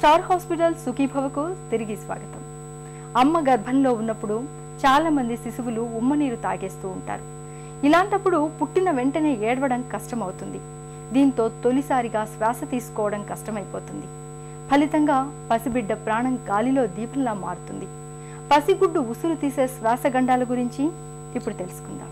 Star hospital సుఖీభవకు తిరిగి స్వాగతం. అమ్మ గర్భంలో ఉన్నప్పుడు చాలా మంది శిశువులు ఉమ్మనీరు తాగేస్తూ ఉంటారు. ఇలాంటప్పుడు పుట్టిన వెంటనే ఏడవడం కష్టమవుతుంది. దీంతో తొలిసారిగా శ్వాస తీసుకోవడం కష్టమైపోతుంది. ఫలితంగా పసిబిడ్డ ప్రాణం గాలిలో దీపంలా మారుతుంది. పసిగుడ్డు ఉసురు తీసే శ్వాసగండాల గురించి ఇప్పుడు తెలుసుకుందాం.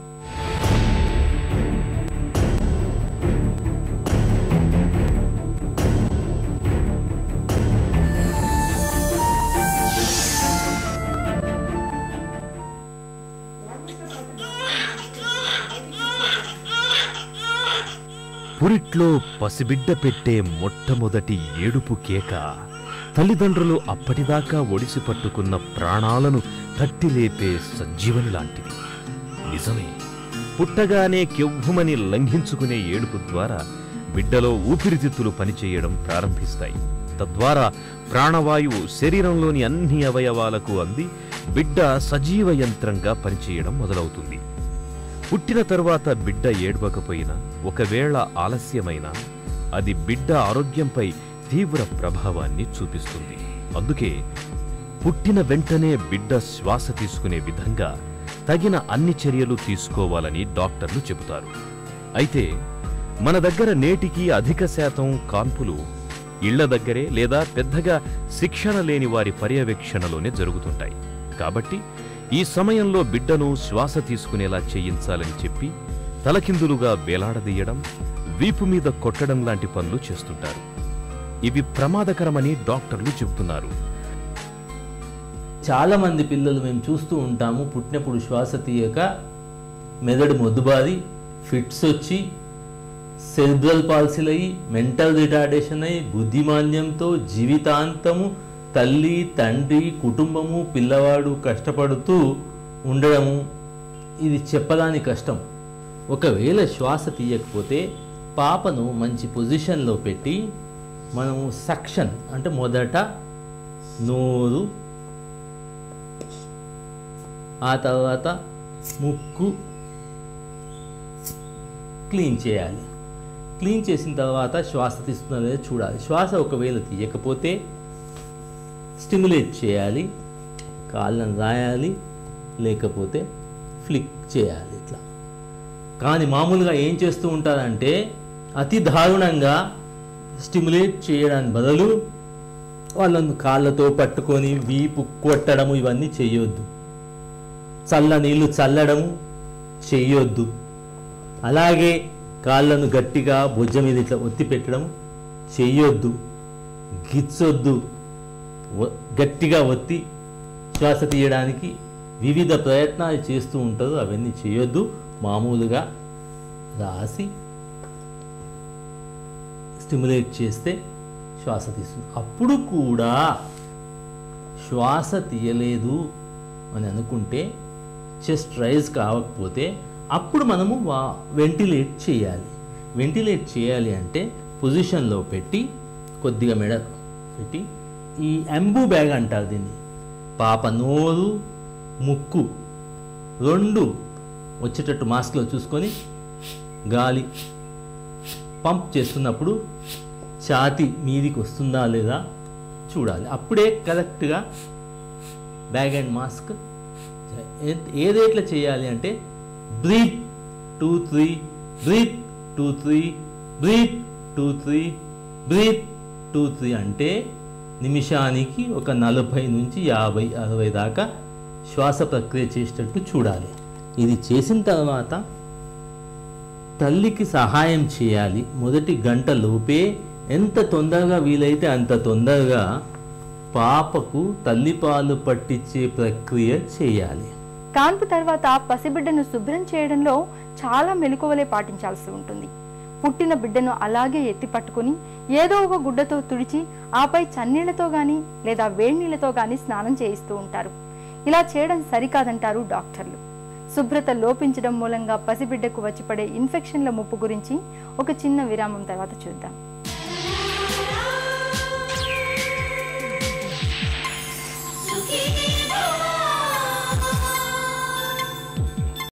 పురిట్లో పసిబిడ్డ పెట్టే మొట్టమొదటి ఏడుపు కేక తల్లిదండ్రులు అప్పటిదాకా ఒడిసి పట్టుకున్న ప్రాణాలను తట్టిలేపే సంజీవని లాంటిది. నిజమే, పుట్టగానే కెవ్వుమని లంఘించుకునే ఏడుపు ద్వారా బిడ్డలో ఊపిరితిత్తులు పనిచేయడం ప్రారంభిస్తాయి. తద్వారా ప్రాణవాయువు శరీరంలోని అన్ని అవయవాలకు అంది బిడ్డ సజీవ యంత్రంగా పనిచేయడం మొదలవుతుంది. పుట్టిన తరువాత బిడ్డ ఏడవకపోయినా, ఒకవేళ ఆలస్యమైనా అది బిడ్డ ఆరోగ్యంపై తీవ్ర ప్రభావాన్ని చూపిస్తుంది. అందుకే పుట్టిన వెంటనే బిడ్డ శ్వాస తీసుకునే విధంగా తగిన అన్ని చర్యలు తీసుకోవాలని డాక్టర్లు చెబుతారు. అయితే మన దగ్గర నేటికి అధిక శాతం కాన్పులు ఇళ్ల దగ్గరే లేదా పెద్దగా శిక్షణ లేని వారి పర్యవేక్షణలోనే జరుగుతుంటాయి. కాబట్టి ఈ సమయంలో బిడ్డను శ్వాస తీసుకునేలా చేయించాలని చెప్పి తలకిందులుగా వేలాడదీయడం, వీపు మీద కొట్టడం లాంటి పనులు చేస్తుంటారు. ఇవి ప్రమాదకరమని డాక్టర్లు చెబుతున్నారు. చాలా మంది పిల్లలు మేము చూస్తూ ఉంటాము, పుట్టినప్పుడు శ్వాస తీయక మెదడు మొద్దుబారి, ఫిట్స్ వచ్చి, సెరిబ్రల్ పాల్సీలు అయ్యి, మెంటల్ రిటార్డేషన్ అయ్యి, బుద్ధిమాంద్యంతో జీవితాంతము తల్లి, తండ్రి, కుటుంబము, పిల్లవాడు కష్టపడుతూ ఉండడము. ఇది చెప్పడానికి కష్టం. ఒకవేళ శ్వాస తీయకపోతే పాపను మంచి పొజిషన్లో పెట్టి మనము సక్షన్ అంటే మొదట నోరు, ఆ తర్వాత ముక్కు క్లీన్ చేయాలి. క్లీన్ చేసిన తర్వాత శ్వాస తీస్తున్నా లేదా చూడాలి. శ్వాస ఒకవేళ తీయకపోతే స్టిమ్యులేట్ చేయాలి, కాళ్ళను రాయాలి, లేకపోతే ఫ్లిక్ చేయాలి ఇట్లా. కానీ మామూలుగా ఏం చేస్తూ ఉంటారంటే అతి దారుణంగా స్టిమ్యులేట్ చేయడానికి బదులు వాళ్ళను కాళ్ళతో పట్టుకొని వీపు కొట్టడము ఇవన్నీ చేయొద్దు. చల్ల నీళ్ళు చల్లడము చేయొద్దు. అలాగే కాళ్ళను గట్టిగా భుజ మీద ఇట్లా ఒత్తి పెట్టడం చేయొద్దు. గిచ్చొద్దు. గట్టిగా ఒత్తి శ్వాస తీయడానికి వివిధ ప్రయత్నాలు చేస్తూ ఉంటారు. అవన్నీ చేయొద్దు. మామూలుగా రాసి స్టిమ్యులేట్ చేస్తే శ్వాస తీస్తుంది. అప్పుడు కూడా శ్వాస తీయలేదు అని అనుకుంటే, చెస్ట్ రైజ్ కావకపోతే అప్పుడు మనము వెంటిలేట్ చేయాలి. వెంటిలేట్ చేయాలి అంటే పొజిషన్లో పెట్టి కొద్దిగా మెడ పెట్టి, ఈ ఎంబూ బ్యాగ్ అంటారు దీన్ని, పాప నోరు, ముక్కు రెండు వచ్చేటట్టు మాస్క్లో చూసుకొని గాలి పంప్ చేస్తున్నప్పుడు ఛాతీ మీదికి వస్తుందా లేదా చూడాలి. అప్పుడే కరెక్ట్గా బ్యాగ్ అండ్ మాస్క్. ఏదేట్లా చేయాలి అంటే బ్రీత్ 2-3, బ్రీత్ 2-3, బ్రీత్ 2-3, బ్రీత్ 2-3 అంటే నిమిషానికి ఒక 40 నుంచి 50-60 దాకా శ్వాస ప్రక్రియ చేసేటట్టు చూడాలి. ఇది చేసిన తర్వాత తల్లికి సహాయం చేయాలి. మొదటి గంట లోపే ఎంత తొందరగా వీలైతే అంత తొందరగా పాపకు తల్లిపాలు పట్టించే ప్రక్రియ చేయాలి. కాన్పు తర్వాత పసిబిడ్డను శుభ్రం చేయడంలో చాలా మెలకువలే పాటించాల్సి ఉంటుంది. పుట్టిన బిడ్డను అలాగే ఎత్తి పట్టుకుని ఏదో ఒక గుడ్డతో తుడిచి ఆపై చన్నీళ్లతో గాని లేదా వేడినీళ్లతో గాని స్నానం చేయిస్తూ ఉంటారు. ఇలా చేయడం సరికాదంటారు డాక్టర్లు. శుభ్రత లోపించడం మూలంగా పసిబిడ్డకు వచ్చి పడే ఇన్ఫెక్షన్ల ముప్పు గురించి ఒక చిన్న విరామం తర్వాత చూద్దాం.